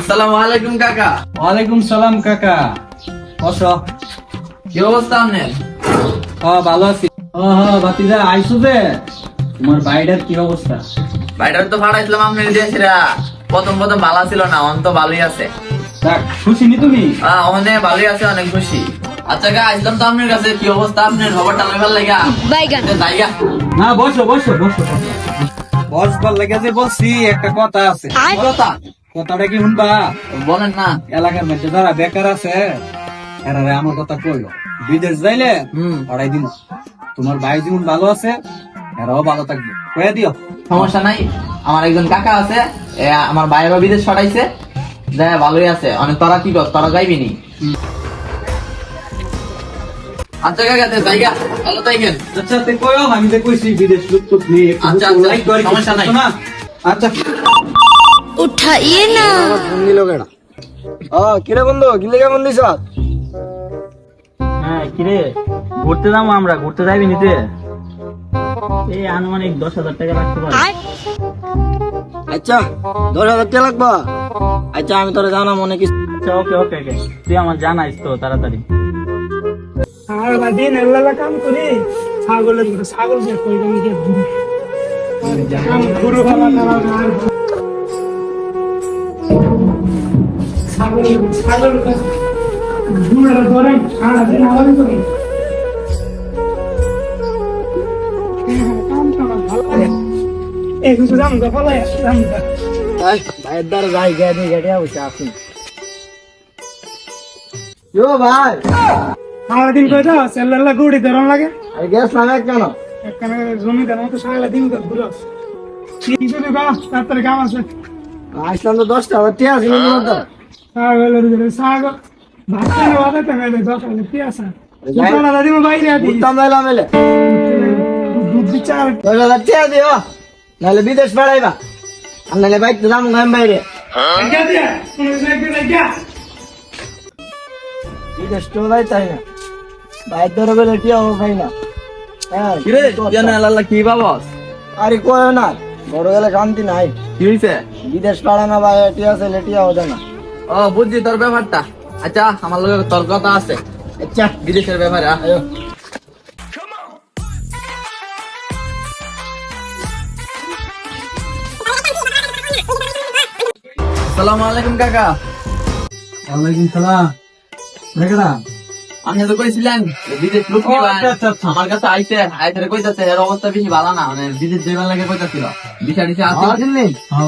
আসসালামু আলাইকুম কাকা। ওয়ালাইকুম সালাম কাকা। বসো। কি অবস্থা আপনার? ভালো আছি। বাতিজা আইসো যে, তোমার বাইরের কি অবস্থা? বাইরে তো ভাড়াইছিলাম আপনার দেশরা, প্রথম ভালো ছিল না, অন তো ভালোই আছে। দেখ, খুশি নি তুমি? অনেক ভালোই আছে, অনেক খুশি। আচ্ছা কা আসলাম তো আপনার কাছে, কি অবস্থা আপনার? খবরটা লইবার লাগা জায়গা না, বসো বসো বসো। বসবার লাগে যে বলছি, একটা কথা আছে। কথা কথাটা কি শুনবা? বলেন না। এলাকার মধ্যে যারা বেকার আছে, এরারে আমার কথা কইলো, বিদেশ যাইলে পড়াই দিন। তোমার ভাই যেমন ভালো আছে, এরাও ভালো থাকবে, কয়ে দিও। সমস্যা নাই, আমার একজন কাকা আছে, আমার বাইরে বিদেশ ছড়াইছে, যাই ভালোই আছে অনেক। তোরা কি কর, তোরা যাইবি নি? আচ্ছা কাকা জায়গা ভালো থাকেন। আচ্ছা তে কইও, আমি যে কইছি বিদেশ লোক তো নেই। আচ্ছা, সমস্যা নাই। আচ্ছা उठाइए ना। কিরে বন্ধু, গিলে কেমন দিছ? হ্যাঁ কিরে, ঘুরতে যাবো আমরা, ঘুরতে যাইবি নিতে? এই আনুমানিক 10,000 টাকা রাখতে পারি। আচ্ছা 10,000 টাকা লাগবা? আচ্ছা আমি তোরে জানা মনে কি। আচ্ছা ওকে ওকে ওকে, তুই আমার জানাইস তো তাড়াতাড়ি। সারাদিন এল্লা কাম করি, ছাগল যে কই আমি যে কাম গুরু ভালো ছাগল গুনার ধরে সারাদিন আলাদা করি। এই কিছু দাম তো ফলে দাম ভাইয়ের দ্বারা যাই গাড়ি গাড়ি বসে আসুন। ইয়ো ভাই, সারাদিন কই দাও সেল্লা গুড়ি ধরন লাগে। আরে গ্যাস না কেন? এখানে জমিদার মতো সারাদিন ঘুরস কিছু দিবা, তারপরে কাম আছে। আসলাম তো 10,000 টাকা ছিল তোমার দ্বারা। ছাগলের ছাগল ভাত বাদাতে গেলে 10,000 কি আছে? দুটানা দাদি বাইরে আদি উত্তম যাইলাম এলে দুধ বিচার 10,000 টাকা দিও, নাহলে বিদেশ পাঠাইবা, আর নাহলে বাইক তো যাম গাম বাইরে। বিদেশ তো যাইতাই না, বাইর ধরে বেলে টিয়াও খাই না। হ্যাঁ কিরে জানা কি বাবস? আরে কয় না, বড় গেলে শান্তি নাই। কি হইছে? বিদেশ পাঠানো বা টিয়া ছেলে টিয়াও দেয় না। ও বুঝছি তোর ব্যাপারটা। আচ্ছা আমার লগে তোর কথা আছে আচ্ছা বিদেশের ব্যাপারে। আয়ো। আসসালামু আলাইকুম কাকা। ওয়ালাইকুম সালাম। দেখরা আপনি তো কইছিলেন বিদেশ লোক ও, নিবা। আচ্ছা, আচ্ছা, আচ্ছা। আমার কাছে আইছে আইতে কইতাছে এর অবস্থা বেশি ভালো না, মানে বিদেশ যাইবার লাগে কইতাছিল। বিষয় দিছে আছে।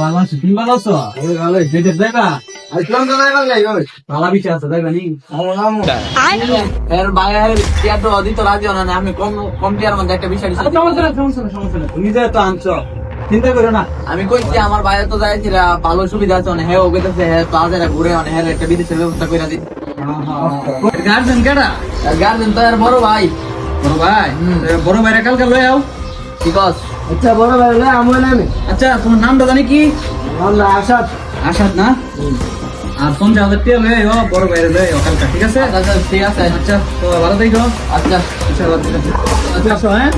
ভালো আছি, তুমি ভালো আছো? ভালো, বিদেশ যাইবা? আসলাম তো নাই বাংলায় গো। ভালো বিষয় আছে, যাইবা নি? এর বাইরে টিয়ার তো অদিত রাজি হন না, আমি কম কম টিয়ার মধ্যে একটা বিষয় দিছি। সমস্যা নেই, সমস্যা নেই, সমস্যা নেই। তুমি যে তো আনছো, চিন্তা করো না। আমি কইছি আমার বাইরে তো যাইছিল, ভালো সুবিধা আছে অনেক। হ্যাঁ ও কইতাছে হ্যাঁ প্লাজারে ঘুরে অনেক, হ্যাঁ একটা বিদেশের ব্যবস্থা কইরা দিই। গার্জেন কেডা? গার্জেন তো এর বড় ভাই। বড় ভাই? বড় ভাইরা কালকে লই আও। ঠিক আছে। আচ্ছা বড় ভাই না আমি নামি আচ্ছা, তোমার নামটা জানি কি? আমরা আসাদ। আসাদ না? আর 50,000 টাকা লই আইও, বড় ভাইরা লই আইও কালকে, ঠিক আছে? আচ্ছা ঠিক আছে। আচ্ছা, তো ভালো থাকো। আচ্ছা আচ্ছা, আচ্ছা, আসো, হ্যাঁ?